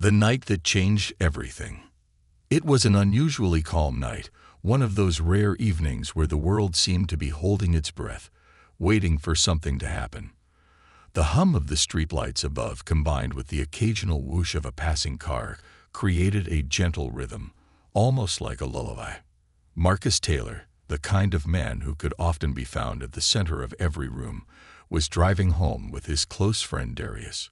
The night that changed everything. It was an unusually calm night, one of those rare evenings where the world seemed to be holding its breath, waiting for something to happen. The hum of the streetlights above, combined with the occasional whoosh of a passing car, created a gentle rhythm, almost like a lullaby. Marcus Taylor, the kind of man who could often be found at the center of every room, was driving home with his close friend Darius.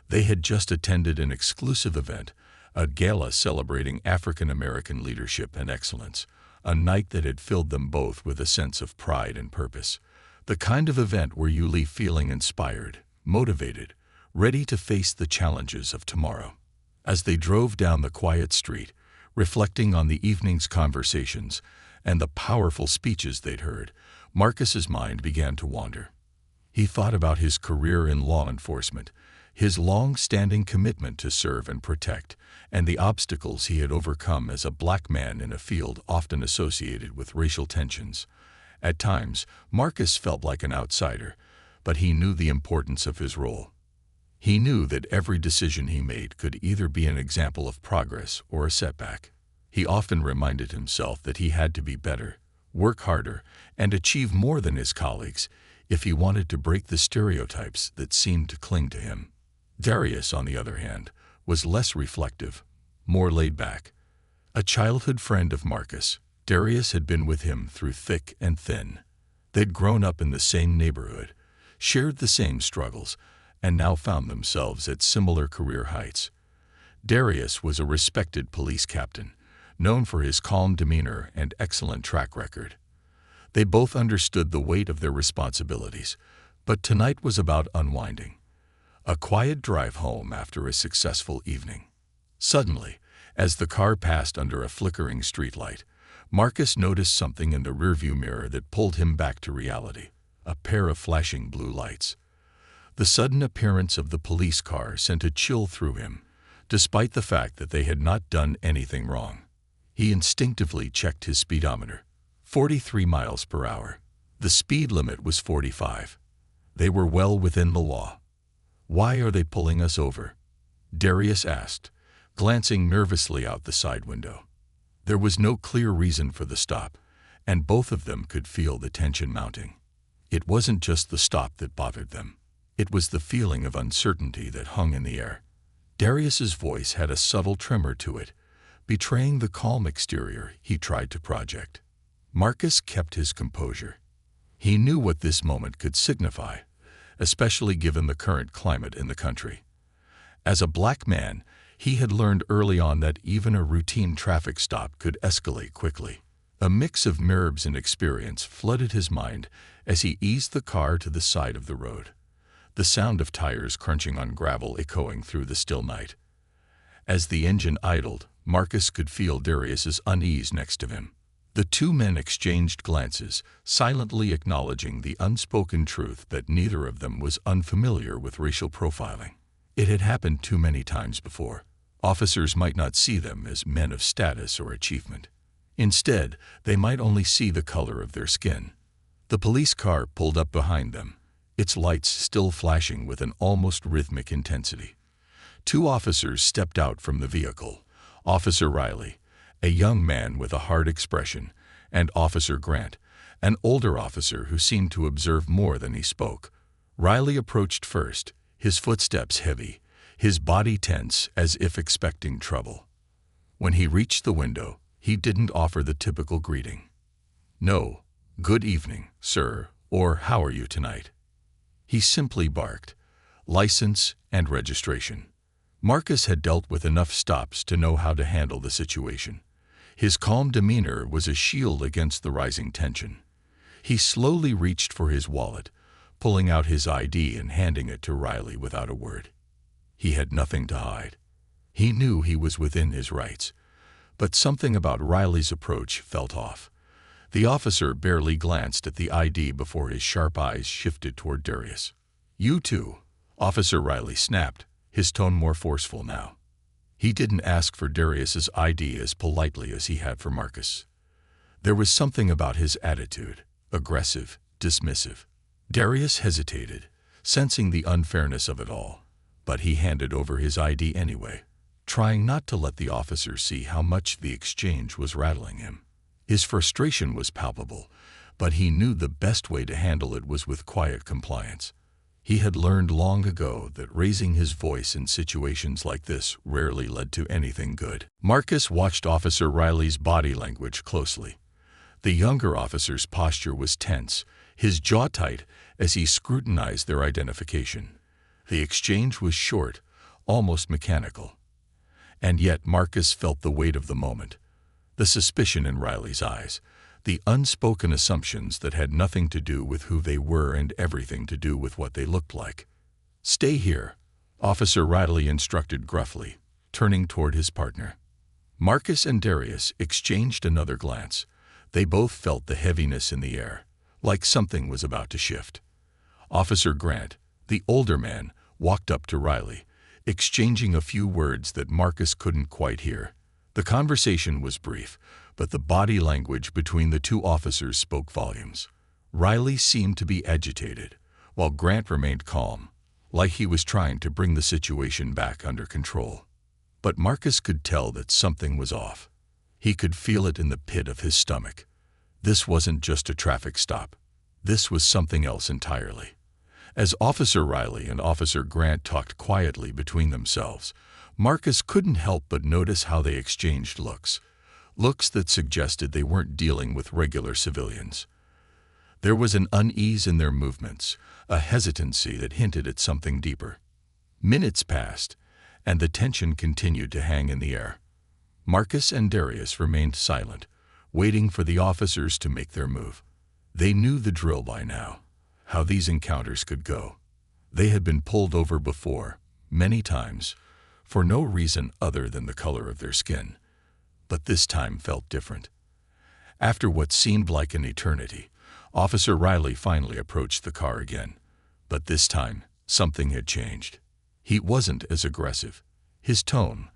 They had just attended an exclusive event, a gala celebrating African American leadership and excellence, a night that had filled them both with a sense of pride and purpose. The kind of event where you leave feeling inspired, motivated, ready to face the challenges of tomorrow. As they drove down the quiet street, reflecting on the evening's conversations and the powerful speeches they'd heard, Marcus's mind began to wander. He thought about his career in law enforcement, his long-standing commitment to serve and protect, and the obstacles he had overcome as a black man in a field often associated with racial tensions. At times, Marcus felt like an outsider, but he knew the importance of his role. He knew that every decision he made could either be an example of progress or a setback. He often reminded himself that he had to be better, work harder, and achieve more than his colleagues if he wanted to break the stereotypes that seemed to cling to him. Darius, on the other hand, was less reflective, more laid back. A childhood friend of Marcus, Darius had been with him through thick and thin. They'd grown up in the same neighborhood, shared the same struggles, and now found themselves at similar career heights. Darius was a respected police captain, known for his calm demeanor and excellent track record. They both understood the weight of their responsibilities, but tonight was about unwinding. A quiet drive home after a successful evening. Suddenly, as the car passed under a flickering streetlight, Marcus noticed something in the rearview mirror that pulled him back to reality, a pair of flashing blue lights. The sudden appearance of the police car sent a chill through him, despite the fact that they had not done anything wrong. He instinctively checked his speedometer. 43 miles per hour. The speed limit was 45. They were well within the law. "Why are they pulling us over?" Darius asked, glancing nervously out the side window. There was no clear reason for the stop, and both of them could feel the tension mounting. It wasn't just the stop that bothered them. It was the feeling of uncertainty that hung in the air. Darius's voice had a subtle tremor to it, betraying the calm exterior he tried to project. Marcus kept his composure. He knew what this moment could signify, especially given the current climate in the country. As a black man, he had learned early on that even a routine traffic stop could escalate quickly. A mix of nerves and experience flooded his mind as he eased the car to the side of the road, the sound of tires crunching on gravel echoing through the still night. As the engine idled, Marcus could feel Darius's unease next to him. The two men exchanged glances, silently acknowledging the unspoken truth that neither of them was unfamiliar with racial profiling. It had happened too many times before. Officers might not see them as men of status or achievement. Instead, they might only see the color of their skin. The police car pulled up behind them, its lights still flashing with an almost rhythmic intensity. Two officers stepped out from the vehicle, Officer Riley, a young man with a hard expression, and Officer Grant, an older officer who seemed to observe more than he spoke. Riley approached first, his footsteps heavy, his body tense as if expecting trouble. When he reached the window, he didn't offer the typical greeting. "No, good evening, sir," or "How are you tonight?" He simply barked, "License and registration." Marcus had dealt with enough stops to know how to handle the situation. His calm demeanor was a shield against the rising tension. He slowly reached for his wallet, pulling out his ID and handing it to Riley without a word. He had nothing to hide. He knew he was within his rights, but something about Riley's approach felt off. The officer barely glanced at the ID before his sharp eyes shifted toward Darius. "You too," Officer Riley snapped, his tone more forceful now. He didn't ask for Darius's ID as politely as he had for Marcus. There was something about his attitude, aggressive, dismissive. Darius hesitated, sensing the unfairness of it all, but he handed over his ID anyway. trying not to let the officer see how much the exchange was rattling him. His frustration was palpable, but he knew the best way to handle it was with quiet compliance. He had learned long ago that raising his voice in situations like this rarely led to anything good. Marcus watched Officer Riley's body language closely. The younger officer's posture was tense, his jaw tight as he scrutinized their identification. The exchange was short, almost mechanical. And yet Marcus felt the weight of the moment, the suspicion in Riley's eyes, the unspoken assumptions that had nothing to do with who they were and everything to do with what they looked like. "Stay here," Officer Riley instructed gruffly, turning toward his partner. Marcus and Darius exchanged another glance. They both felt the heaviness in the air, like something was about to shift. Officer Grant, the older man, walked up to Riley, exchanging a few words that Marcus couldn't quite hear. The conversation was brief, but the body language between the two officers spoke volumes. Riley seemed to be agitated, while Grant remained calm, like he was trying to bring the situation back under control. But Marcus could tell that something was off. He could feel it in the pit of his stomach. This wasn't just a traffic stop. This was something else entirely. As Officer Riley and Officer Grant talked quietly between themselves, Marcus couldn't help but notice how they exchanged looks that suggested they weren't dealing with regular civilians. There was an unease in their movements, a hesitancy that hinted at something deeper. Minutes passed, and the tension continued to hang in the air. Marcus and Darius remained silent, waiting for the officers to make their move. They knew the drill by now, how these encounters could go. They had been pulled over before, many times, for no reason other than the color of their skin. But this time felt different. After what seemed like an eternity, Officer Riley finally approached the car again. But this time, something had changed. He wasn't as aggressive. His tone,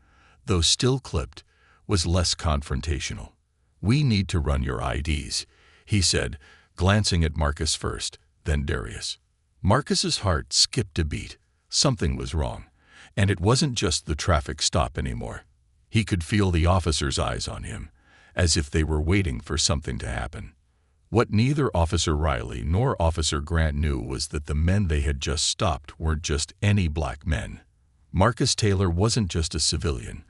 though still clipped, was less confrontational. "We need to run your IDs," he said, glancing at Marcus first, then Darius. Marcus's heart skipped a beat. Something was wrong, and it wasn't just the traffic stop anymore. He could feel the officers' eyes on him, as if they were waiting for something to happen. What neither Officer Riley nor Officer Grant knew was that the men they had just stopped weren't just any black men. Marcus Taylor wasn't just a civilian.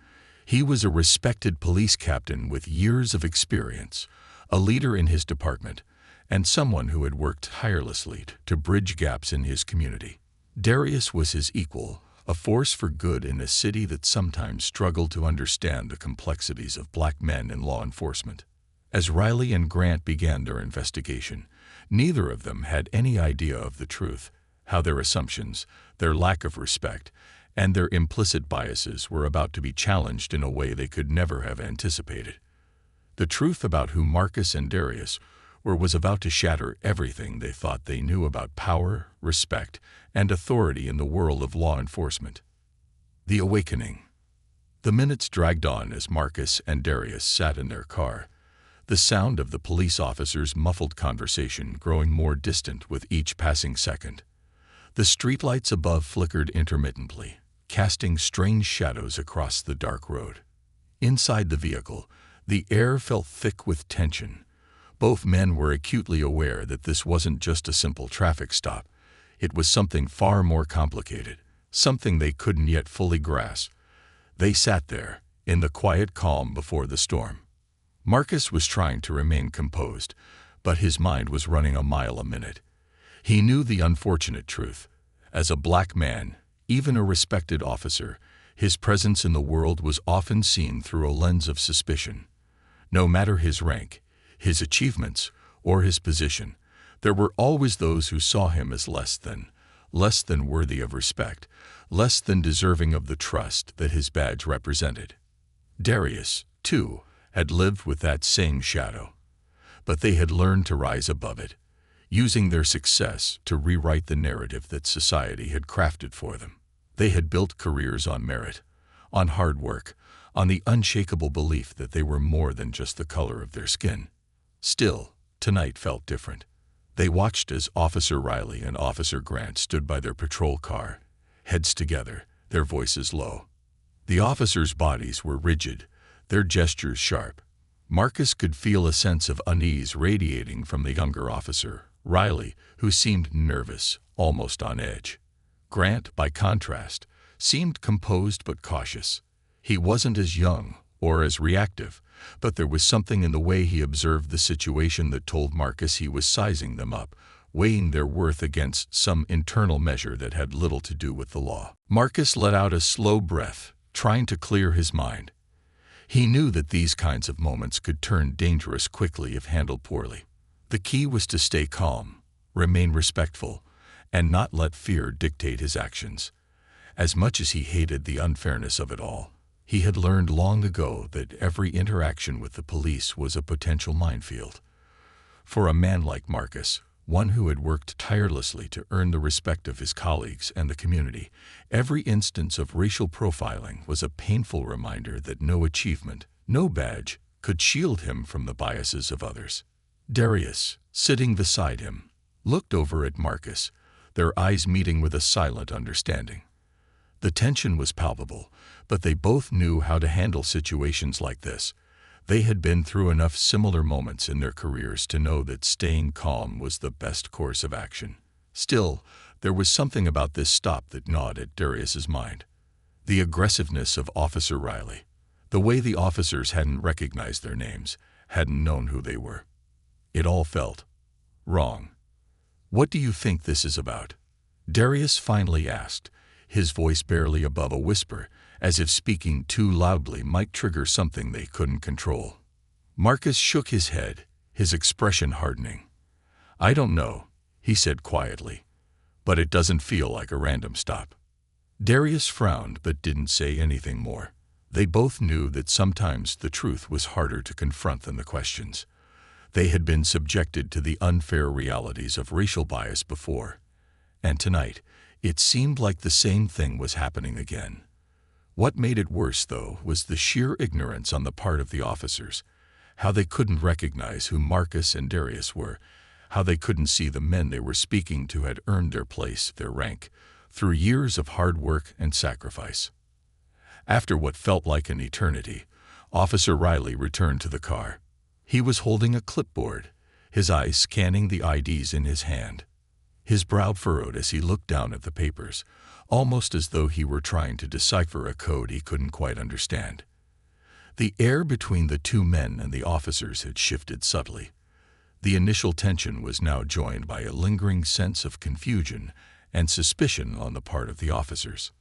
He was a respected police captain with years of experience, a leader in his department, and someone who had worked tirelessly to bridge gaps in his community. Darius was his equal, a force for good in a city that sometimes struggled to understand the complexities of black men in law enforcement. As Riley and Grant began their investigation, neither of them had any idea of the truth, how their assumptions, their lack of respect, and their implicit biases were about to be challenged in a way they could never have anticipated. The truth about who Marcus and Darius were was about to shatter everything they thought they knew about power, respect, and authority in the world of law enforcement. The awakening. The minutes dragged on as Marcus and Darius sat in their car, the sound of the police officers' muffled conversation growing more distant with each passing second. The streetlights above flickered intermittently, casting strange shadows across the dark road. Inside the vehicle, the air felt thick with tension. Both men were acutely aware that this wasn't just a simple traffic stop. It was something far more complicated, something they couldn't yet fully grasp. They sat there, in the quiet calm before the storm. Marcus was trying to remain composed, but his mind was running a mile a minute. He knew the unfortunate truth. As a black man, even a respected officer, his presence in the world was often seen through a lens of suspicion. No matter his rank, his achievements, or his position, there were always those who saw him as less than worthy of respect, less than deserving of the trust that his badge represented. Darius, too, had lived with that same shadow, but they had learned to rise above it, using their success to rewrite the narrative that society had crafted for them. They had built careers on merit, on hard work, on the unshakable belief that they were more than just the color of their skin. Still, tonight felt different. They watched as Officer Riley and Officer Grant stood by their patrol car, heads together, their voices low. The officers' bodies were rigid, their gestures sharp. Marcus could feel a sense of unease radiating from the younger officer, Riley, who seemed nervous, almost on edge. Grant, by contrast, seemed composed but cautious. He wasn't as young or as reactive, but there was something in the way he observed the situation that told Marcus he was sizing them up, weighing their worth against some internal measure that had little to do with the law. Marcus let out a slow breath, trying to clear his mind. He knew that these kinds of moments could turn dangerous quickly if handled poorly. The key was to stay calm, remain respectful, and not let fear dictate his actions. As much as he hated the unfairness of it all, he had learned long ago that every interaction with the police was a potential minefield. For a man like Marcus, one who had worked tirelessly to earn the respect of his colleagues and the community, every instance of racial profiling was a painful reminder that no achievement, no badge, could shield him from the biases of others. Darius, sitting beside him, looked over at Marcus, their eyes meeting with a silent understanding. The tension was palpable, but they both knew how to handle situations like this. They had been through enough similar moments in their careers to know that staying calm was the best course of action. Still, there was something about this stop that gnawed at Darius's mind. The aggressiveness of Officer Riley, the way the officers hadn't recognized their names, hadn't known who they were. It all felt wrong. "What do you think this is about?" Darius finally asked, his voice barely above a whisper, as if speaking too loudly might trigger something they couldn't control. Marcus shook his head, his expression hardening. "I don't know," he said quietly, "but it doesn't feel like a random stop." Darius frowned but didn't say anything more. They both knew that sometimes the truth was harder to confront than the questions. They had been subjected to the unfair realities of racial bias before, and tonight it seemed like the same thing was happening again. What made it worse, though, was the sheer ignorance on the part of the officers, how they couldn't recognize who Marcus and Darius were, how they couldn't see the men they were speaking to had earned their place, their rank, through years of hard work and sacrifice. After what felt like an eternity, Officer Riley returned to the car. He was holding a clipboard, his eyes scanning the IDs in his hand. His brow furrowed as he looked down at the papers, almost as though he were trying to decipher a code he couldn't quite understand. The air between the two men and the officers had shifted subtly. The initial tension was now joined by a lingering sense of confusion and suspicion on the part of the officers.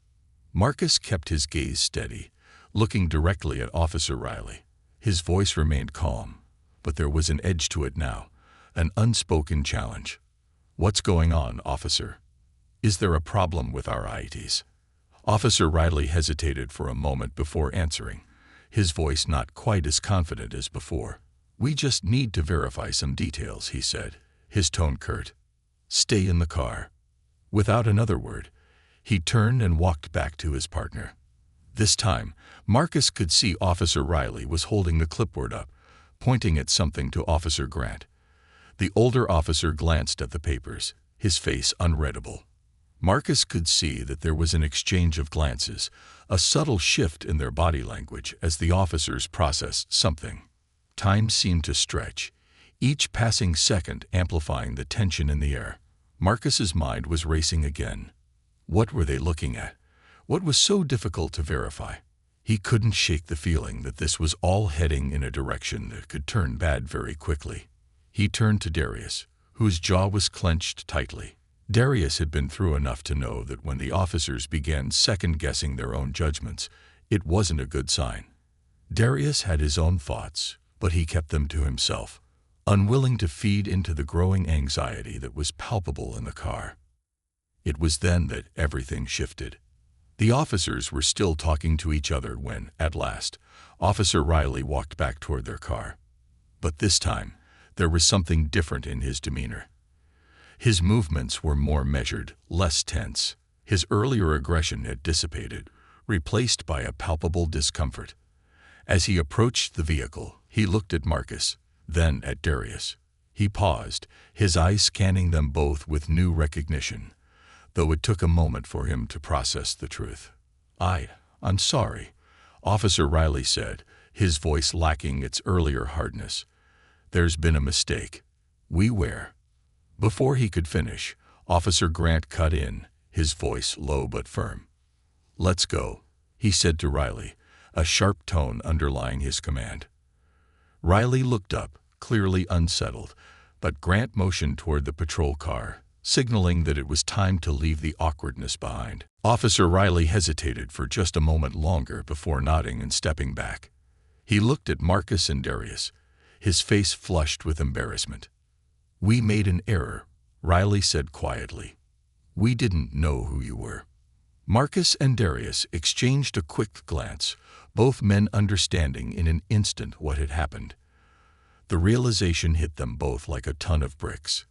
Marcus kept his gaze steady, looking directly at Officer Riley. His voice remained calm, but there was an edge to it now, an unspoken challenge. "What's going on, officer? Is there a problem with our IDs?" Officer Riley hesitated for a moment before answering, his voice not quite as confident as before. "We just need to verify some details," he said, his tone curt. "Stay in the car." Without another word, he turned and walked back to his partner. This time, Marcus could see Officer Riley was holding the clipboard up, pointing at something to Officer Grant. The older officer glanced at the papers, his face unreadable. Marcus could see that there was an exchange of glances, a subtle shift in their body language as the officers processed something. Time seemed to stretch, each passing second amplifying the tension in the air. Marcus's mind was racing again. What were they looking at? What was so difficult to verify? He couldn't shake the feeling that this was all heading in a direction that could turn bad very quickly. He turned to Darius, whose jaw was clenched tightly. Darius had been through enough to know that when the officers began second-guessing their own judgments, it wasn't a good sign. Darius had his own thoughts, but he kept them to himself, unwilling to feed into the growing anxiety that was palpable in the car. It was then that everything shifted. The officers were still talking to each other when, at last, Officer Riley walked back toward their car. But this time, there was something different in his demeanor. His movements were more measured, less tense. His earlier aggression had dissipated, replaced by a palpable discomfort. As he approached the vehicle, he looked at Marcus, then at Darius. He paused, his eyes scanning them both with new recognition, though it took a moment for him to process the truth. I'm sorry," Officer Riley said, his voice lacking its earlier hardness. "There's been a mistake. We were." Before he could finish, Officer Grant cut in, his voice low but firm. "Let's go," he said to Riley, a sharp tone underlying his command. Riley looked up, clearly unsettled, but Grant motioned toward the patrol car, signaling that it was time to leave the awkwardness behind. Officer Riley hesitated for just a moment longer before nodding and stepping back. He looked at Marcus and Darius, his face flushed with embarrassment. "We made an error," Riley said quietly. "We didn't know who you were." Marcus and Darius exchanged a quick glance, both men understanding in an instant what had happened. The realization hit them both like a ton of bricks.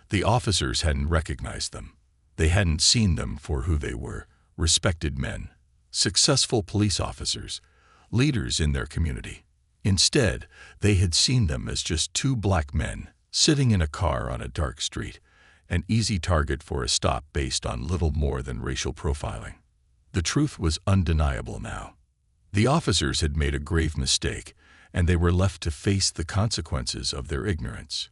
The officers hadn't recognized them. They hadn't seen them for who they were, respected men, successful police officers, leaders in their community. Instead, they had seen them as just two black men sitting in a car on a dark street, an easy target for a stop based on little more than racial profiling. The truth was undeniable now. The officers had made a grave mistake, and they were left to face the consequences of their ignorance.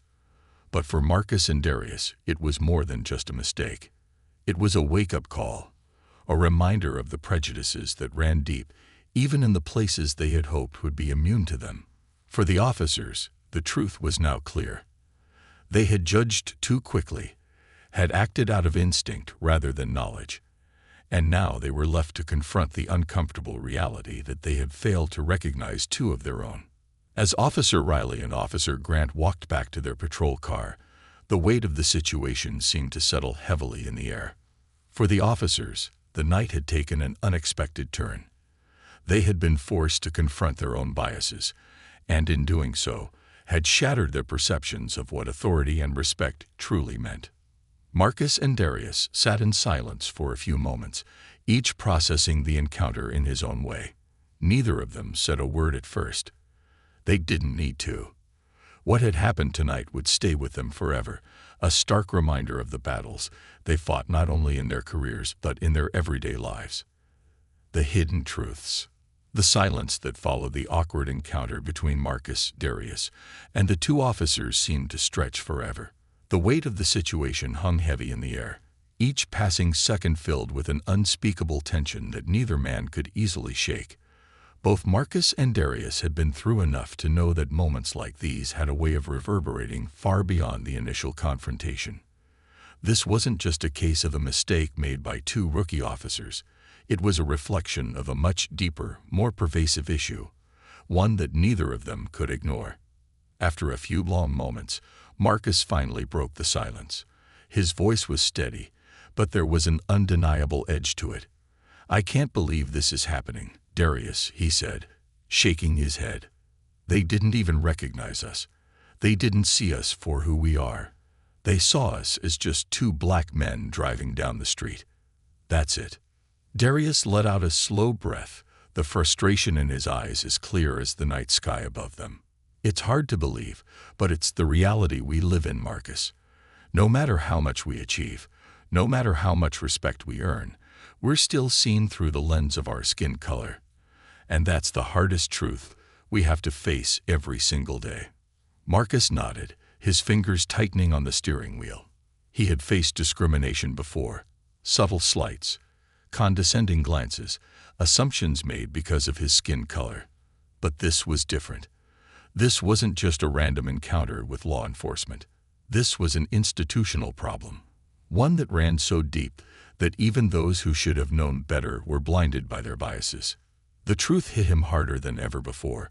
But for Marcus and Darius, it was more than just a mistake. It was a wake-up call, a reminder of the prejudices that ran deep, even in the places they had hoped would be immune to them. For the officers, the truth was now clear. They had judged too quickly, had acted out of instinct rather than knowledge, and now they were left to confront the uncomfortable reality that they had failed to recognize two of their own. As Officer Riley and Officer Grant walked back to their patrol car, the weight of the situation seemed to settle heavily in the air. For the officers, the night had taken an unexpected turn. They had been forced to confront their own biases, and in doing so, had shattered their perceptions of what authority and respect truly meant. Marcus and Darius sat in silence for a few moments, each processing the encounter in his own way. Neither of them said a word at first. They didn't need to. What had happened tonight would stay with them forever, a stark reminder of the battles they fought not only in their careers but in their everyday lives. The hidden truths. The silence that followed the awkward encounter between Marcus, Darius, and the two officers seemed to stretch forever. The weight of the situation hung heavy in the air, each passing second filled with an unspeakable tension that neither man could easily shake. Both Marcus and Darius had been through enough to know that moments like these had a way of reverberating far beyond the initial confrontation. This wasn't just a case of a mistake made by two rookie officers. It was a reflection of a much deeper, more pervasive issue, one that neither of them could ignore. After a few long moments, Marcus finally broke the silence. His voice was steady, but there was an undeniable edge to it. "I can't believe this is happening, Darius," he said, shaking his head. "They didn't even recognize us. They didn't see us for who we are. They saw us as just two black men driving down the street. That's it." Darius let out a slow breath, the frustration in his eyes as clear as the night sky above them. "It's hard to believe, but it's the reality we live in, Marcus. No matter how much we achieve, no matter how much respect we earn, we're still seen through the lens of our skin color. And that's the hardest truth we have to face every single day." Marcus nodded, his fingers tightening on the steering wheel. He had faced discrimination before, subtle slights, condescending glances, assumptions made because of his skin color. But this was different. This wasn't just a random encounter with law enforcement. This was an institutional problem, one that ran so deep that even those who should have known better were blinded by their biases. The truth hit him harder than ever before.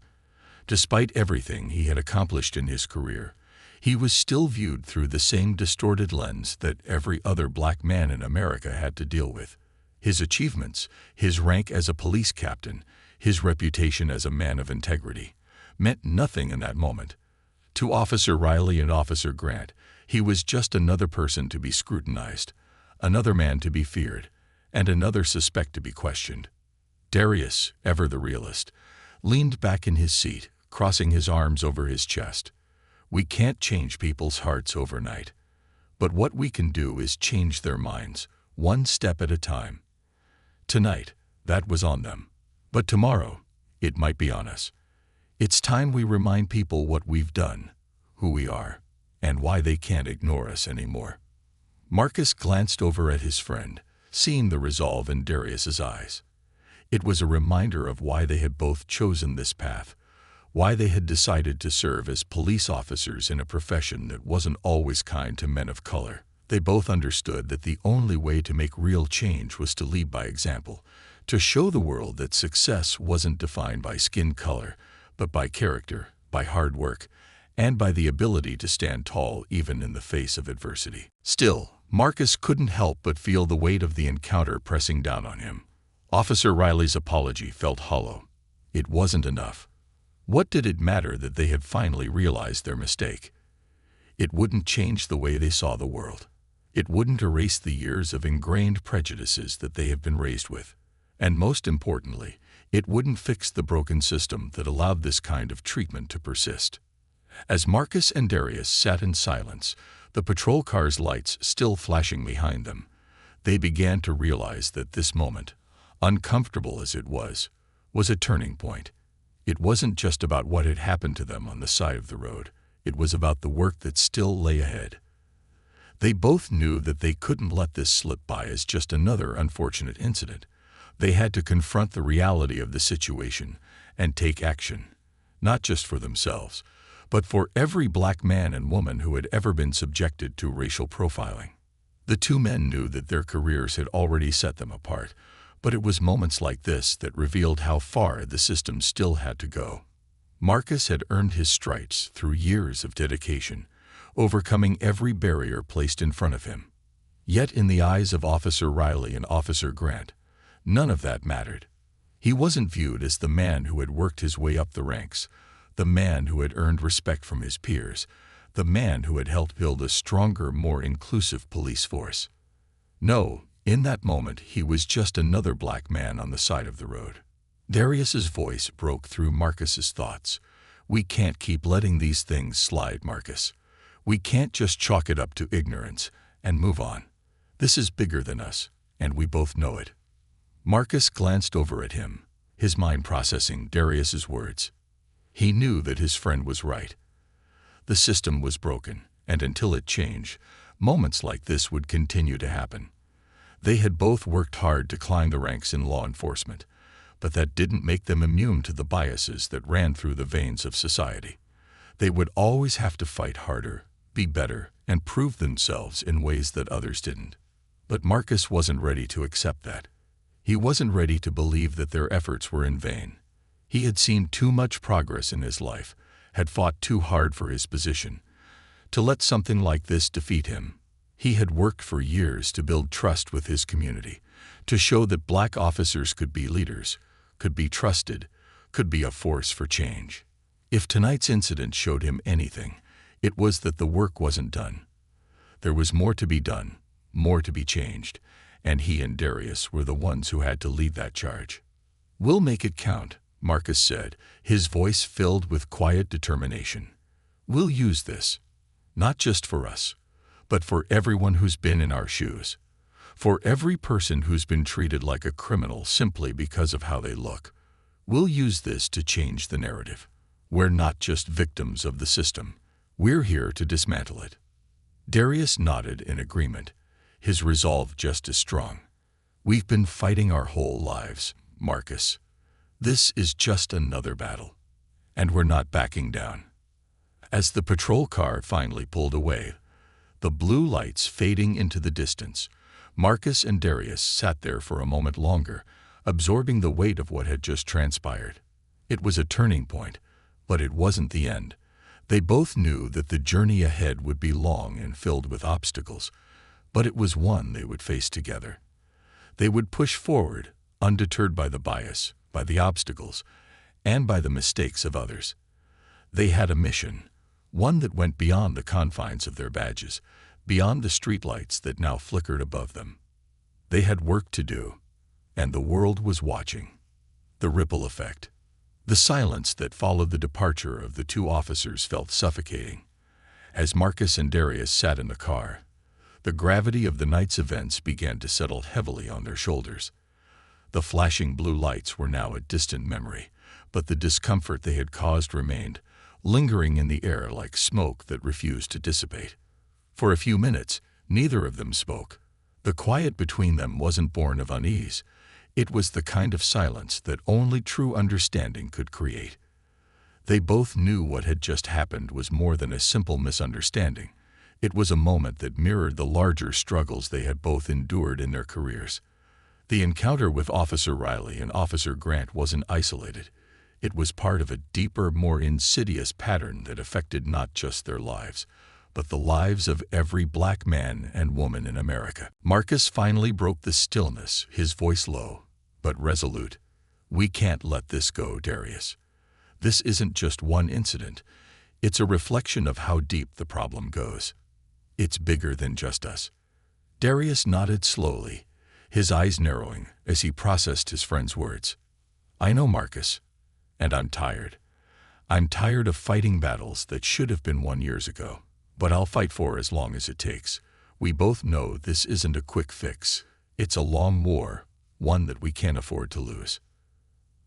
Despite everything he had accomplished in his career, he was still viewed through the same distorted lens that every other black man in America had to deal with. His achievements, his rank as a police captain, his reputation as a man of integrity, meant nothing in that moment. To Officer Riley and Officer Grant, he was just another person to be scrutinized, another man to be feared, and another suspect to be questioned. Darius, ever the realist, leaned back in his seat, crossing his arms over his chest. "We can't change people's hearts overnight, but what we can do is change their minds, one step at a time. Tonight, that was on them. But tomorrow, It might be on us. It's time we remind people what we've done, who we are, and why they can't ignore us anymore. Marcus glanced over at his friend, seeing the resolve in Darius's eyes. It was a reminder of why they had both chosen this path, why they had decided to serve as police officers in a profession that wasn't always kind to men of color. They both understood that the only way to make real change was to lead by example, to show the world that success wasn't defined by skin color, but by character, by hard work, and by the ability to stand tall even in the face of adversity. Still, Marcus couldn't help but feel the weight of the encounter pressing down on him. Officer Riley's apology felt hollow. It wasn't enough. What did it matter that they had finally realized their mistake? It wouldn't change the way they saw the world. It wouldn't erase the years of ingrained prejudices that they have been raised with. And most importantly, it wouldn't fix the broken system that allowed this kind of treatment to persist. As Marcus and Darius sat in silence, the patrol car's lights still flashing behind them, they began to realize that this moment, uncomfortable as it was a turning point. It wasn't just about what had happened to them on the side of the road. It was about the work that still lay ahead. They both knew that they couldn't let this slip by as just another unfortunate incident. They had to confront the reality of the situation and take action, not just for themselves, but for every black man and woman who had ever been subjected to racial profiling. The two men knew that their careers had already set them apart, but it was moments like this that revealed how far the system still had to go. Marcus had earned his stripes through years of dedication, overcoming every barrier placed in front of him. Yet in the eyes of Officer Riley and Officer Grant, none of that mattered. He wasn't viewed as the man who had worked his way up the ranks, the man who had earned respect from his peers, the man who had helped build a stronger, more inclusive police force. No, in that moment he was just another black man on the side of the road. Darius's voice broke through Marcus's thoughts. "We can't keep letting these things slide, Marcus. We can't just chalk it up to ignorance and move on. This is bigger than us, and we both know it." Marcus glanced over at him, his mind processing Darius's words. He knew that his friend was right. The system was broken, and until it changed, moments like this would continue to happen. They had both worked hard to climb the ranks in law enforcement, but that didn't make them immune to the biases that ran through the veins of society. They would always have to fight harder, be better, and prove themselves in ways that others didn't. But Marcus wasn't ready to accept that. He wasn't ready to believe that their efforts were in vain. He had seen too much progress in his life, had fought too hard for his position, to let something like this defeat him. He had worked for years to build trust with his community, to show that black officers could be leaders, could be trusted, could be a force for change. If tonight's incident showed him anything, it was that the work wasn't done. There was more to be done, more to be changed, and he and Darius were the ones who had to lead that charge. "We'll make it count," Marcus said, his voice filled with quiet determination. "We'll use this, not just for us, but for everyone who's been in our shoes, for every person who's been treated like a criminal simply because of how they look. We'll use this to change the narrative. We're not just victims of the system. We're here to dismantle it." Darius nodded in agreement, his resolve just as strong. "We've been fighting our whole lives, Marcus. This is just another battle, and we're not backing down." As the patrol car finally pulled away, the blue lights fading into the distance, Marcus and Darius sat there for a moment longer, absorbing the weight of what had just transpired. It was a turning point, but it wasn't the end. They both knew that the journey ahead would be long and filled with obstacles, but it was one they would face together. They would push forward, undeterred by the bias, by the obstacles, and by the mistakes of others. They had a mission, one that went beyond the confines of their badges, beyond the streetlights that now flickered above them. They had work to do, and the world was watching. The ripple effect. The silence that followed the departure of the two officers felt suffocating. As Marcus and Darius sat in the car, the gravity of the night's events began to settle heavily on their shoulders. The flashing blue lights were now a distant memory, but the discomfort they had caused remained, lingering in the air like smoke that refused to dissipate. For a few minutes, neither of them spoke. The quiet between them wasn't born of unease. It was the kind of silence that only true understanding could create. They both knew what had just happened was more than a simple misunderstanding. It was a moment that mirrored the larger struggles they had both endured in their careers. The encounter with Officer Riley and Officer Grant wasn't isolated. It was part of a deeper, more insidious pattern that affected not just their lives, but the lives of every black man and woman in America. Marcus finally broke the stillness, his voice low, but resolute. "We can't let this go, Darius. This isn't just one incident. It's a reflection of how deep the problem goes. It's bigger than just us." Darius nodded slowly, his eyes narrowing as he processed his friend's words. "I know, Marcus, and I'm tired. I'm tired of fighting battles that should have been won years ago, but I'll fight for as long as it takes. We both know this isn't a quick fix. It's a long war, one that we can't afford to lose."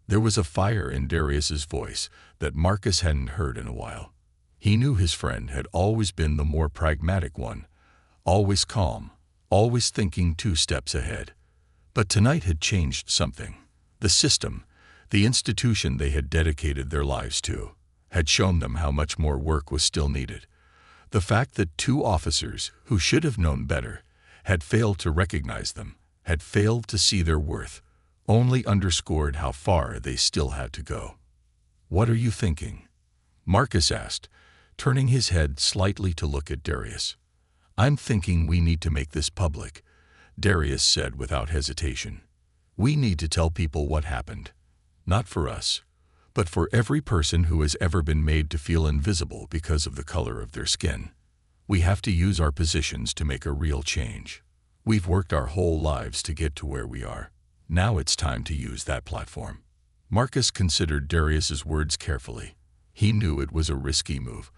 There was a fire in Darius's voice that Marcus hadn't heard in a while. He knew his friend had always been the more pragmatic one, always calm, always thinking 2 steps ahead. But tonight had changed something. The system, the institution they had dedicated their lives to, had shown them how much more work was still needed. The fact that 2 officers, who should have known better, had failed to recognize them, had failed to see their worth, only underscored how far they still had to go. "What are you thinking?" Marcus asked, turning his head slightly to look at Darius. "I'm thinking we need to make this public," Darius said without hesitation. "We need to tell people what happened. Not for us, but for every person who has ever been made to feel invisible because of the color of their skin. We have to use our positions to make a real change. We've worked our whole lives to get to where we are. Now it's time to use that platform." Marcus considered Darius's words carefully. He knew it was a risky move,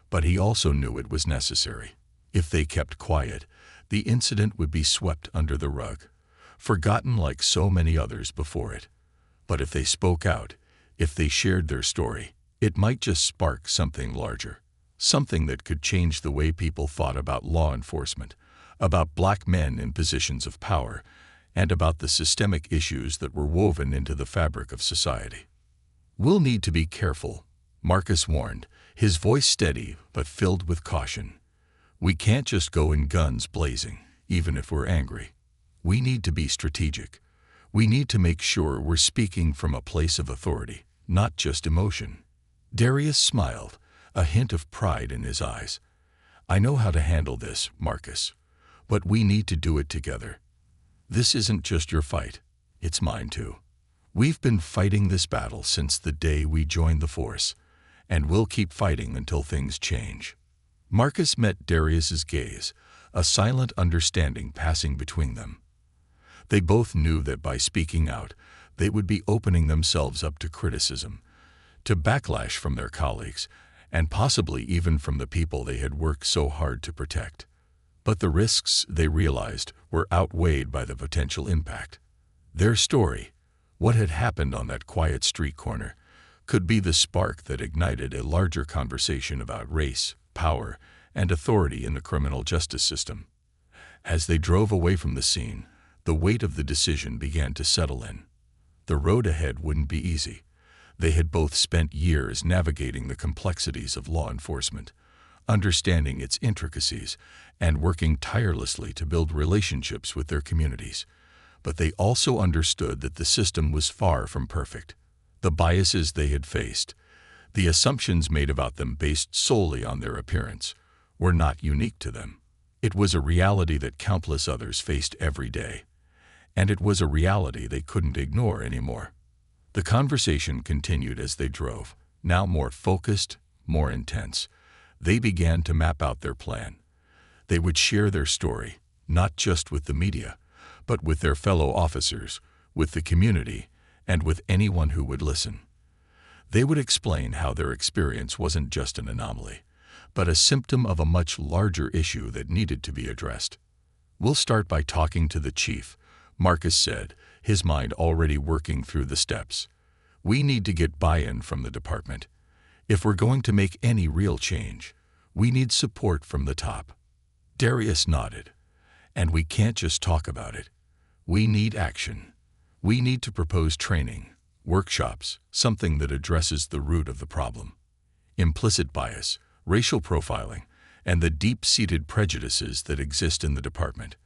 but he also knew it was necessary. If they kept quiet, the incident would be swept under the rug, forgotten like so many others before it. But if they spoke out, if they shared their story, it might just spark something larger, something that could change the way people thought about law enforcement, about black men in positions of power, and about the systemic issues that were woven into the fabric of society. "We'll need to be careful," Marcus warned, his voice steady but filled with caution. "We can't just go in guns blazing, even if we're angry. We need to be strategic. We need to make sure we're speaking from a place of authority, not just emotion." Darius smiled, a hint of pride in his eyes. "I know how to handle this, Marcus, but we need to do it together. This isn't just your fight, it's mine too. We've been fighting this battle since the day we joined the force, and we'll keep fighting until things change." Marcus met Darius's gaze, a silent understanding passing between them. They both knew that by speaking out, they would be opening themselves up to criticism, to backlash from their colleagues, and possibly even from the people they had worked so hard to protect. But the risks, they realized, were outweighed by the potential impact. Their story, what had happened on that quiet street corner, could be the spark that ignited a larger conversation about race, power, and authority in the criminal justice system. As they drove away from the scene, the weight of the decision began to settle in. The road ahead wouldn't be easy. They had both spent years navigating the complexities of law enforcement, understanding its intricacies, and working tirelessly to build relationships with their communities. But they also understood that the system was far from perfect. The biases they had faced, the assumptions made about them based solely on their appearance, were not unique to them. It was a reality that countless others faced every day, and it was a reality they couldn't ignore anymore. The conversation continued as they drove, now more focused, more intense. They began to map out their plan. They would share their story, not just with the media, but with their fellow officers, with the community, and with anyone who would listen. They would explain how their experience wasn't just an anomaly, but a symptom of a much larger issue that needed to be addressed. "We'll start by talking to the chief," Marcus said, his mind already working through the steps. We need to get buy-in from the department. If we're going to make any real change, we need support from the top." Darius nodded. "And we can't just talk about it. We need action. We need to propose training, workshops, something that addresses the root of the problem. Implicit bias, racial profiling, and the deep-seated prejudices that exist in the department.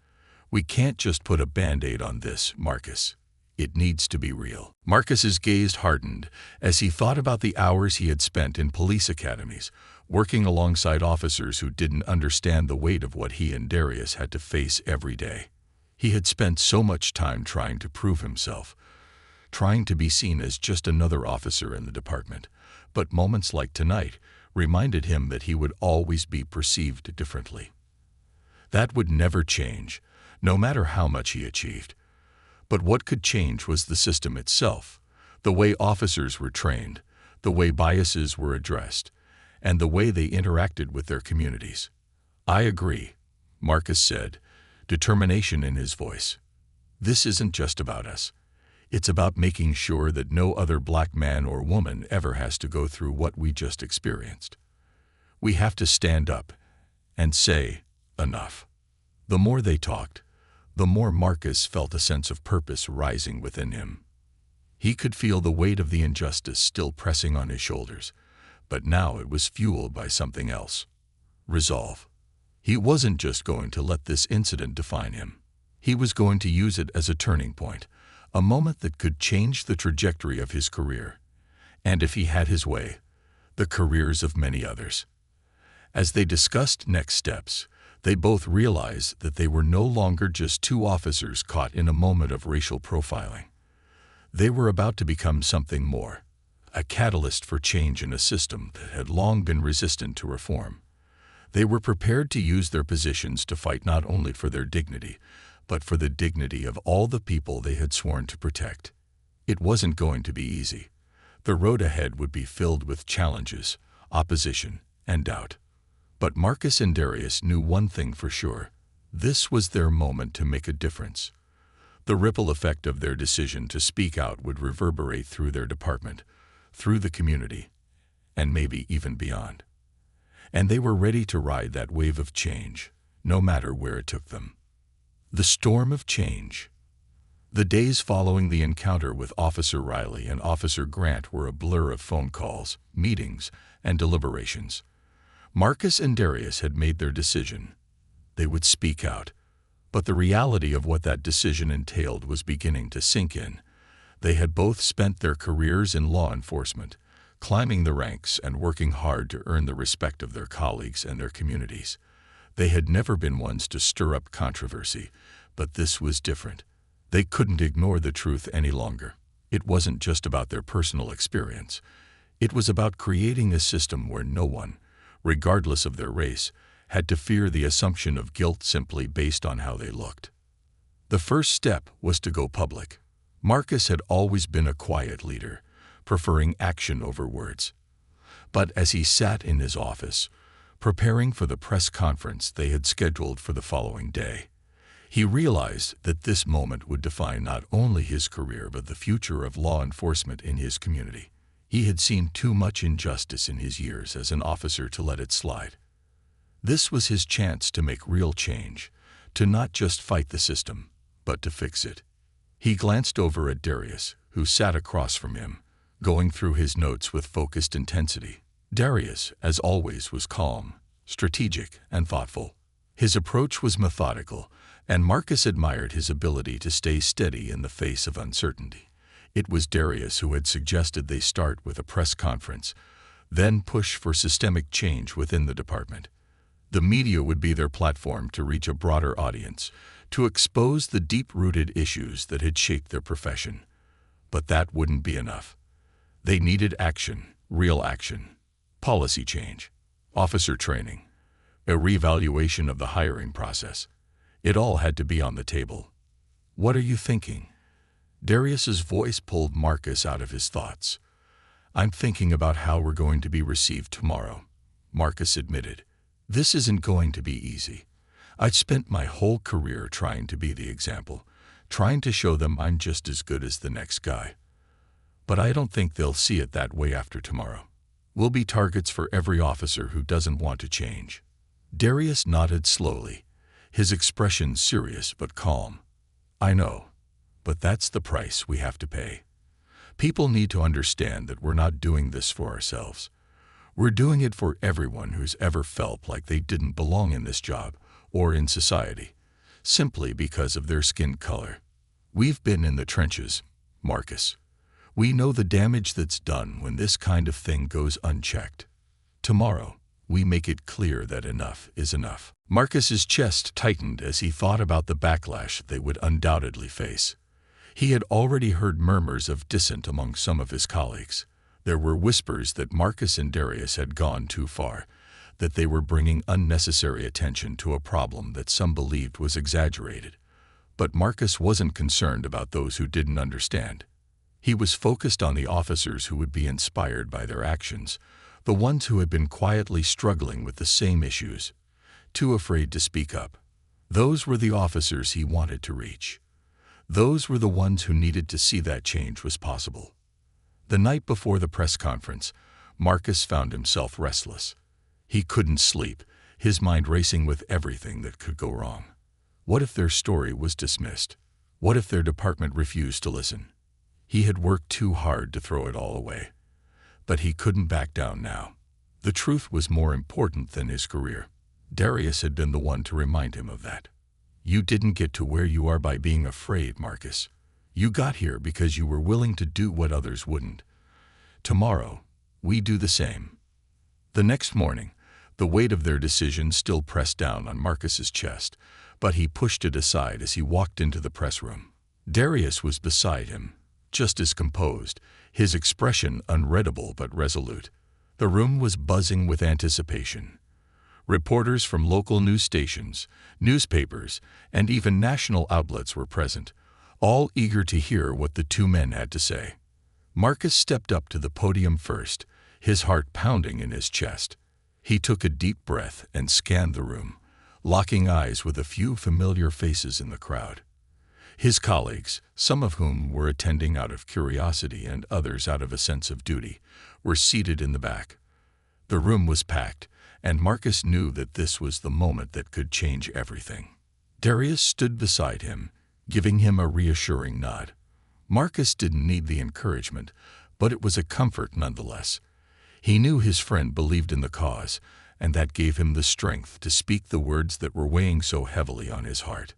We can't just put a Band-Aid on this, Marcus. It needs to be real." Marcus's gaze hardened as he thought about the hours he had spent in police academies, working alongside officers who didn't understand the weight of what he and Darius had to face every day. He had spent so much time trying to prove himself, trying to be seen as just another officer in the department, but moments like tonight reminded him that he would always be perceived differently. That would never change, no matter how much he achieved. But what could change was the system itself, the way officers were trained, the way biases were addressed, and the way they interacted with their communities. "I agree," Marcus said, determination in his voice. "This isn't just about us. It's about making sure that no other black man or woman ever has to go through what we just experienced. We have to stand up and say, enough." The more they talked, the more Marcus felt a sense of purpose rising within him. He could feel the weight of the injustice still pressing on his shoulders, but now it was fueled by something else: resolve. He wasn't just going to let this incident define him. He was going to use it as a turning point, a moment that could change the trajectory of his career, and if he had his way, the careers of many others. As they discussed next steps, they both realized that they were no longer just two officers caught in a moment of racial profiling. They were about to become something more, a catalyst for change in a system that had long been resistant to reform. They were prepared to use their positions to fight not only for their dignity, but for the dignity of all the people they had sworn to protect. It wasn't going to be easy. The road ahead would be filled with challenges, opposition, and doubt. But Marcus and Darius knew one thing for sure: this was their moment to make a difference. The ripple effect of their decision to speak out would reverberate through their department, through the community, and maybe even beyond. And they were ready to ride that wave of change, no matter where it took them. The storm of change. The days following the encounter with Officer Riley and Officer Grant were a blur of phone calls, meetings, and deliberations. Marcus and Darius had made their decision. They would speak out. But the reality of what that decision entailed was beginning to sink in. They had both spent their careers in law enforcement, climbing the ranks and working hard to earn the respect of their colleagues and their communities. They had never been ones to stir up controversy, but this was different. They couldn't ignore the truth any longer. It wasn't just about their personal experience. It was about creating a system where no one, regardless of their race, had to fear the assumption of guilt simply based on how they looked. The first step was to go public. Marcus had always been a quiet leader, preferring action over words. But as he sat in his office, preparing for the press conference they had scheduled for the following day, he realized that this moment would define not only his career but the future of law enforcement in his community. He had seen too much injustice in his years as an officer to let it slide. This was his chance to make real change, to not just fight the system, but to fix it. He glanced over at Darius, who sat across from him, going through his notes with focused intensity. Darius, as always, was calm, strategic, and thoughtful. His approach was methodical, and Marcus admired his ability to stay steady in the face of uncertainty. It was Darius who had suggested they start with a press conference, then push for systemic change within the department. The media would be their platform to reach a broader audience, to expose the deep-rooted issues that had shaped their profession. But that wouldn't be enough. They needed action, real action, policy change, officer training, a reevaluation of the hiring process. It all had to be on the table. "What are you thinking?" Darius's voice pulled Marcus out of his thoughts. "I'm thinking about how we're going to be received tomorrow," Marcus admitted. "This isn't going to be easy. I've spent my whole career trying to be the example, trying to show them I'm just as good as the next guy. But I don't think they'll see it that way after tomorrow. We'll be targets for every officer who doesn't want to change." Darius nodded slowly, his expression serious but calm. "I know, but that's the price we have to pay. People need to understand that we're not doing this for ourselves. We're doing it for everyone who's ever felt like they didn't belong in this job or in society, simply because of their skin color. We've been in the trenches, Marcus. We know the damage that's done when this kind of thing goes unchecked. Tomorrow, we make it clear that enough is enough." Marcus's chest tightened as he thought about the backlash they would undoubtedly face. He had already heard murmurs of dissent among some of his colleagues. There were whispers that Marcus and Darius had gone too far, that they were bringing unnecessary attention to a problem that some believed was exaggerated. But Marcus wasn't concerned about those who didn't understand. He was focused on the officers who would be inspired by their actions, the ones who had been quietly struggling with the same issues, too afraid to speak up. Those were the officers he wanted to reach. Those were the ones who needed to see that change was possible. The night before the press conference, Marcus found himself restless. He couldn't sleep, his mind racing with everything that could go wrong. What if their story was dismissed? What if their department refused to listen? He had worked too hard to throw it all away. But he couldn't back down now. The truth was more important than his career. Darius had been the one to remind him of that. "You didn't get to where you are by being afraid, Marcus. You got here because you were willing to do what others wouldn't. Tomorrow, we do the same." The next morning, the weight of their decision still pressed down on Marcus's chest, but he pushed it aside as he walked into the press room. Darius was beside him, just as composed, his expression unreadable but resolute. The room was buzzing with anticipation. Reporters from local news stations, newspapers, and even national outlets were present, all eager to hear what the two men had to say. Marcus stepped up to the podium first, his heart pounding in his chest. He took a deep breath and scanned the room, locking eyes with a few familiar faces in the crowd. His colleagues, some of whom were attending out of curiosity and others out of a sense of duty, were seated in the back. The room was packed, and Marcus knew that this was the moment that could change everything. Darius stood beside him, giving him a reassuring nod. Marcus didn't need the encouragement, but it was a comfort nonetheless. He knew his friend believed in the cause, and that gave him the strength to speak the words that were weighing so heavily on his heart.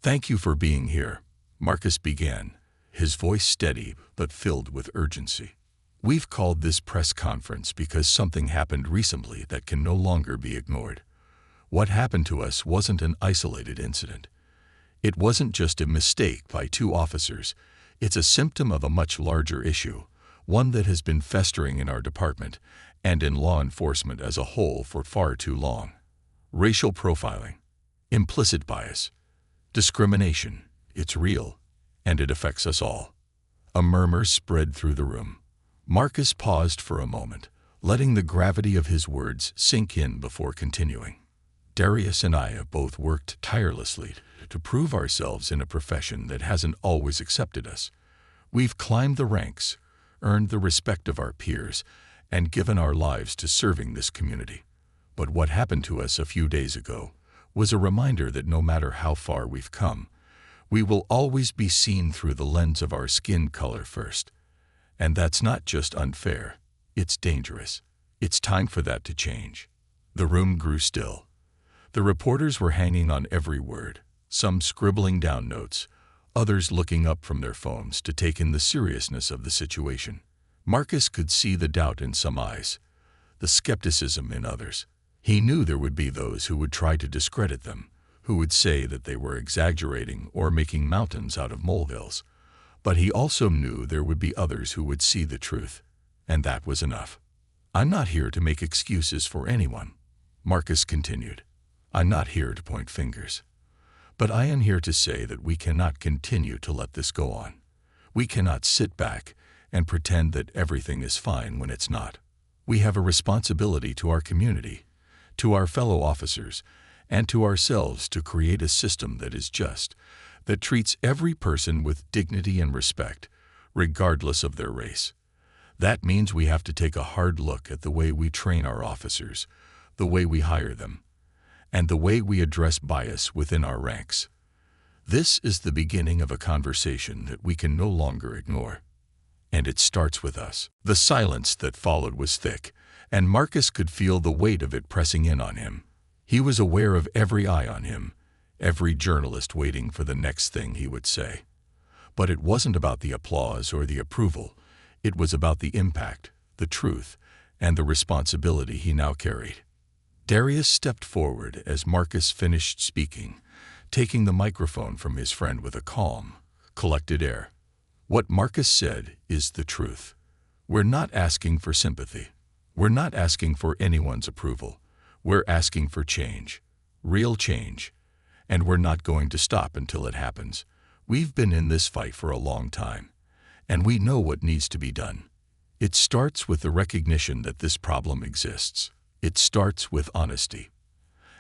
"Thank you for being here," Marcus began, his voice steady but filled with urgency. "We've called this press conference because something happened recently that can no longer be ignored. What happened to us wasn't an isolated incident. It wasn't just a mistake by two officers. It's a symptom of a much larger issue, one that has been festering in our department and in law enforcement as a whole for far too long. Racial profiling, implicit bias, discrimination. It's real, and it affects us all." A murmur spread through the room. Marcus paused for a moment, letting the gravity of his words sink in before continuing. "Darius and I have both worked tirelessly to prove ourselves in a profession that hasn't always accepted us. We've climbed the ranks, earned the respect of our peers, and given our lives to serving this community. But what happened to us a few days ago was a reminder that no matter how far we've come, we will always be seen through the lens of our skin color first. And that's not just unfair, it's dangerous. It's time for that to change." The room grew still. The reporters were hanging on every word, some scribbling down notes, others looking up from their phones to take in the seriousness of the situation. Marcus could see the doubt in some eyes, the skepticism in others. He knew there would be those who would try to discredit them, who would say that they were exaggerating or making mountains out of molehills. But he also knew there would be others who would see the truth, and that was enough. "I'm not here to make excuses for anyone," Marcus continued. "I'm not here to point fingers. But I am here to say that we cannot continue to let this go on. We cannot sit back and pretend that everything is fine when it's not. We have a responsibility to our community, to our fellow officers, and to ourselves to create a system that is just, that treats every person with dignity and respect, regardless of their race. That means we have to take a hard look at the way we train our officers, the way we hire them, and the way we address bias within our ranks. This is the beginning of a conversation that we can no longer ignore. And it starts with us. The silence that followed was thick, and Marcus could feel the weight of it pressing in on him. He was aware of every eye on him, every journalist waiting for the next thing he would say. But it wasn't about the applause or the approval. It was about the impact, the truth, and the responsibility he now carried. Darius stepped forward as Marcus finished speaking, taking the microphone from his friend with a calm, collected air. What Marcus said is the truth. We're not asking for sympathy. We're not asking for anyone's approval. We're asking for change, real change. And we're not going to stop until it happens. We've been in this fight for a long time, and we know what needs to be done. It starts with the recognition that this problem exists. It starts with honesty.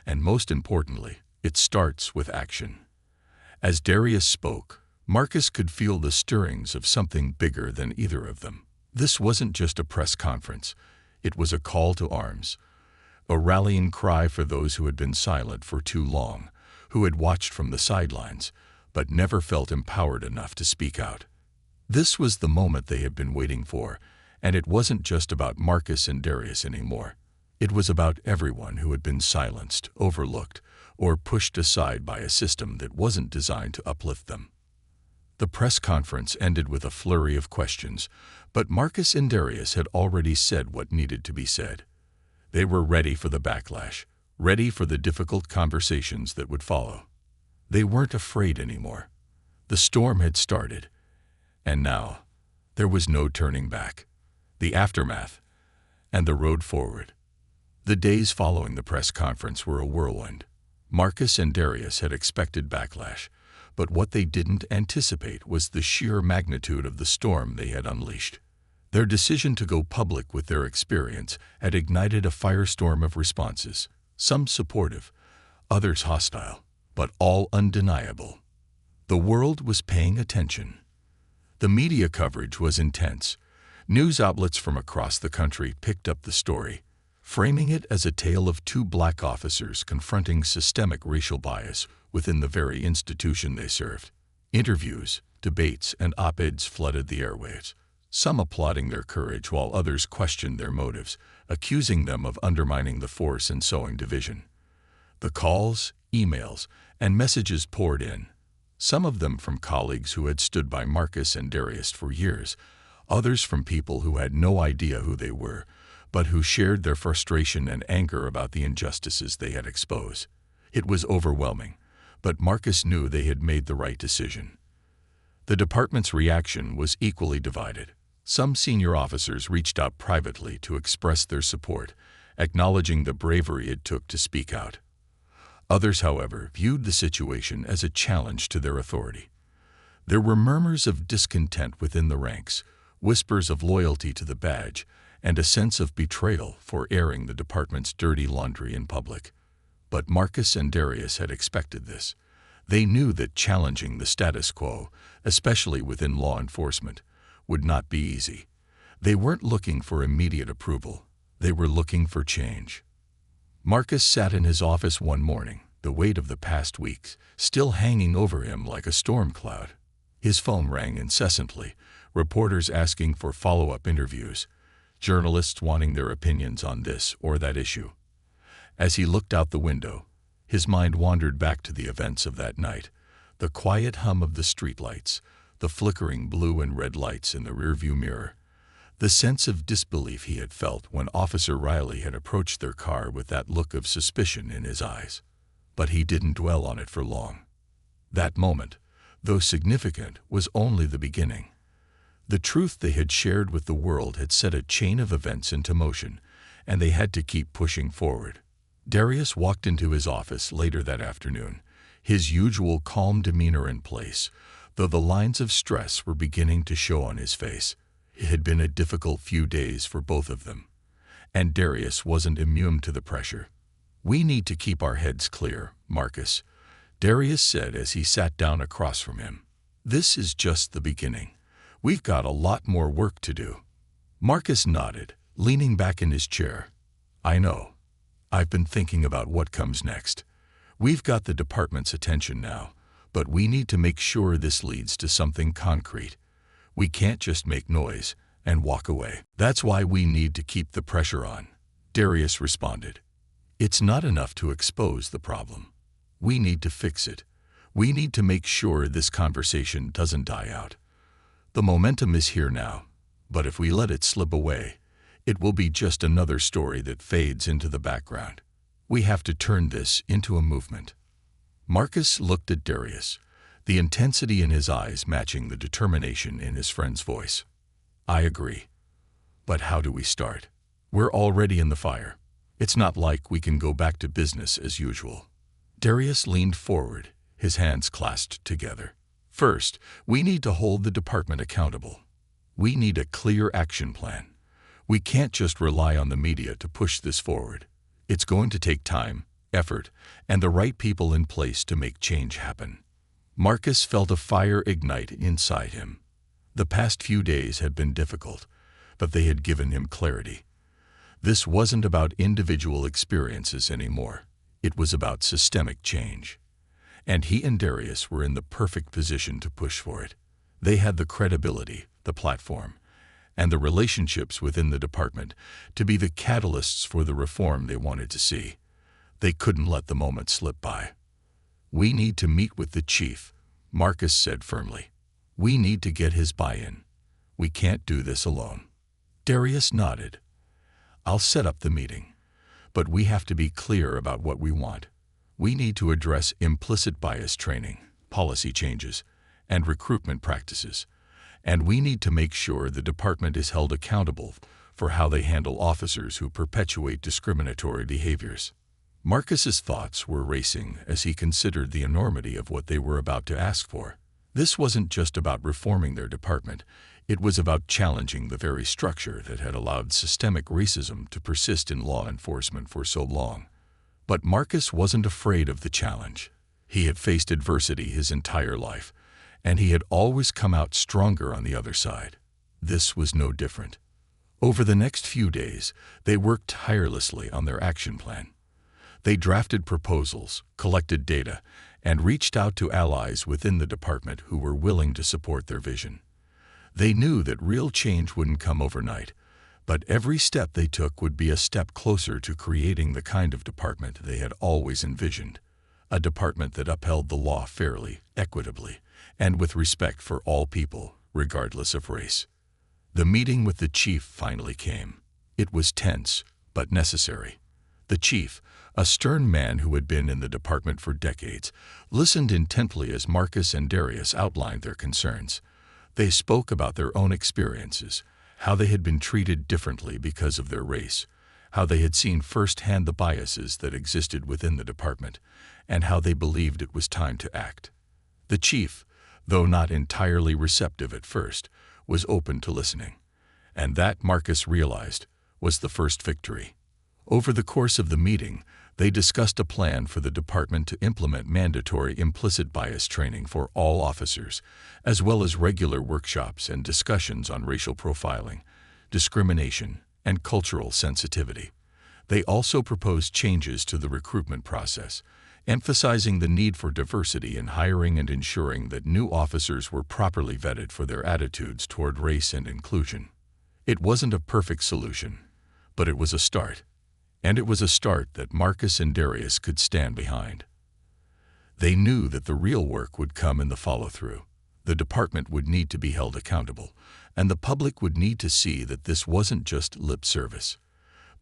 And most importantly, it starts with action. As Darius spoke, Marcus could feel the stirrings of something bigger than either of them. This wasn't just a press conference. It was a call to arms, a rallying cry for those who had been silent for too long, who had watched from the sidelines, but never felt empowered enough to speak out. This was the moment they had been waiting for, and it wasn't just about Marcus and Darius anymore. It was about everyone who had been silenced, overlooked, or pushed aside by a system that wasn't designed to uplift them. The press conference ended with a flurry of questions, but Marcus and Darius had already said what needed to be said. They were ready for the backlash, ready for the difficult conversations that would follow. They weren't afraid anymore. The storm had started, and now there was no turning back. The aftermath and the road forward. The days following the press conference were a whirlwind. Marcus and Darius had expected backlash, but what they didn't anticipate was the sheer magnitude of the storm they had unleashed. Their decision to go public with their experience had ignited a firestorm of responses, some supportive, others hostile, but all undeniable. The world was paying attention. The media coverage was intense. News outlets from across the country picked up the story, framing it as a tale of two black officers confronting systemic racial bias within the very institution they served. Interviews, debates, and op-eds flooded the airwaves, some applauding their courage while others questioned their motives, accusing them of undermining the force and sowing division. The calls, emails, and messages poured in, some of them from colleagues who had stood by Marcus and Darius for years, others from people who had no idea who they were, but who shared their frustration and anger about the injustices they had exposed. It was overwhelming, but Marcus knew they had made the right decision. The department's reaction was equally divided. Some senior officers reached out privately to express their support, acknowledging the bravery it took to speak out. Others, however, viewed the situation as a challenge to their authority. There were murmurs of discontent within the ranks, whispers of loyalty to the badge, and a sense of betrayal for airing the department's dirty laundry in public. But Marcus and Darius had expected this. They knew that challenging the status quo, especially within law enforcement, would not be easy. They weren't looking for immediate approval. They were looking for change. Marcus sat in his office one morning, the weight of the past weeks still hanging over him like a storm cloud. His phone rang incessantly, reporters asking for follow-up interviews, journalists wanting their opinions on this or that issue. As he looked out the window, his mind wandered back to the events of that night, the quiet hum of the streetlights, the flickering blue and red lights in the rearview mirror, the sense of disbelief he had felt when Officer Riley had approached their car with that look of suspicion in his eyes. But he didn't dwell on it for long. That moment, though significant, was only the beginning. The truth they had shared with the world had set a chain of events into motion, and they had to keep pushing forward. Darius walked into his office later that afternoon, his usual calm demeanor in place, though the lines of stress were beginning to show on his face. It had been a difficult few days for both of them, and Darius wasn't immune to the pressure. "We need to keep our heads clear, Marcus," Darius said as he sat down across from him. "This is just the beginning. We've got a lot more work to do. Marcus nodded, leaning back in his chair. I know. I've been thinking about what comes next. We've got the department's attention now, but we need to make sure this leads to something concrete. We can't just make noise and walk away. That's why we need to keep the pressure on, Darius responded. It's not enough to expose the problem. We need to fix it. We need to make sure this conversation doesn't die out. The momentum is here now, but if we let it slip away, it will be just another story that fades into the background. We have to turn this into a movement. Marcus looked at Darius, the intensity in his eyes matching the determination in his friend's voice. I agree. But how do we start? We're already in the fire. It's not like we can go back to business as usual. Darius leaned forward, his hands clasped together. First, we need to hold the department accountable. We need a clear action plan. We can't just rely on the media to push this forward. It's going to take time, effort, and the right people in place to make change happen. Marcus felt a fire ignite inside him. The past few days had been difficult, but they had given him clarity. This wasn't about individual experiences anymore. It was about systemic change. And he and Darius were in the perfect position to push for it. They had the credibility, the platform, and the relationships within the department to be the catalysts for the reform they wanted to see. They couldn't let the moment slip by. We need to meet with the chief, Marcus said firmly. We need to get his buy-in. We can't do this alone. Darius nodded. I'll set up the meeting, but we have to be clear about what we want. We need to address implicit bias training, policy changes, and recruitment practices. And we need to make sure the department is held accountable for how they handle officers who perpetuate discriminatory behaviors. Marcus's thoughts were racing as he considered the enormity of what they were about to ask for. This wasn't just about reforming their department. It was about challenging the very structure that had allowed systemic racism to persist in law enforcement for so long. But Marcus wasn't afraid of the challenge. He had faced adversity his entire life, and he had always come out stronger on the other side. This was no different. Over the next few days, they worked tirelessly on their action plan. They drafted proposals, collected data, and reached out to allies within the department who were willing to support their vision. They knew that real change wouldn't come overnight, but every step they took would be a step closer to creating the kind of department they had always envisioned, a department that upheld the law fairly, equitably, and with respect for all people, regardless of race. The meeting with the chief finally came. It was tense, but necessary. The chief, a stern man who had been in the department for decades, listened intently as Marcus and Darius outlined their concerns. They spoke about their own experiences, how they had been treated differently because of their race, how they had seen firsthand the biases that existed within the department, and how they believed it was time to act. The chief, though not entirely receptive at first, was open to listening, and that, Marcus realized, was the first victory. Over the course of the meeting, they discussed a plan for the department to implement mandatory implicit bias training for all officers, as well as regular workshops and discussions on racial profiling, discrimination, and cultural sensitivity. They also proposed changes to the recruitment process, emphasizing the need for diversity in hiring and ensuring that new officers were properly vetted for their attitudes toward race and inclusion. It wasn't a perfect solution, but it was a start. And it was a start that Marcus and Darius could stand behind. They knew that the real work would come in the follow-through. The department would need to be held accountable, and the public would need to see that this wasn't just lip service.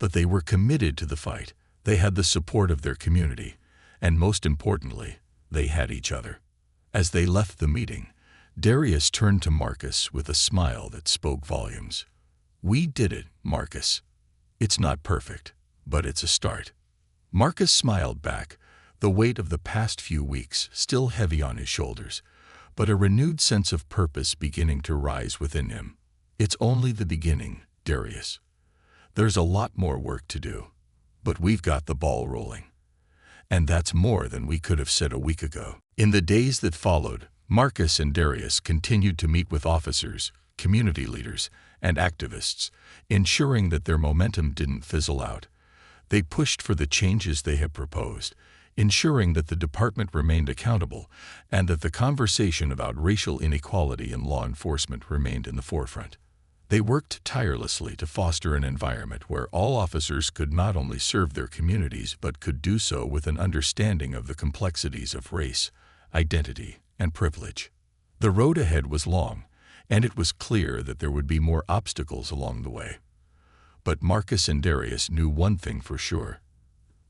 But they were committed to the fight. They had the support of their community, and most importantly, they had each other. As they left the meeting, Darius turned to Marcus with a smile that spoke volumes. "We did it, Marcus. It's not perfect, but it's a start." Marcus smiled back, the weight of the past few weeks still heavy on his shoulders, but a renewed sense of purpose beginning to rise within him. "It's only the beginning, Darius. There's a lot more work to do, but we've got the ball rolling." And that's more than we could have said a week ago. In the days that followed, Marcus and Darius continued to meet with officers, community leaders, and activists, ensuring that their momentum didn't fizzle out. They pushed for the changes they had proposed, ensuring that the department remained accountable and that the conversation about racial inequality in law enforcement remained in the forefront. They worked tirelessly to foster an environment where all officers could not only serve their communities but could do so with an understanding of the complexities of race, identity, and privilege. The road ahead was long, and it was clear that there would be more obstacles along the way. But Marcus and Darius knew one thing for sure.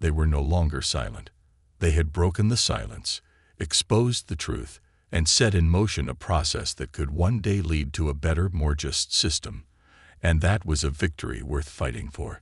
They were no longer silent. They had broken the silence, exposed the truth, and set in motion a process that could one day lead to a better, more just system. And that was a victory worth fighting for.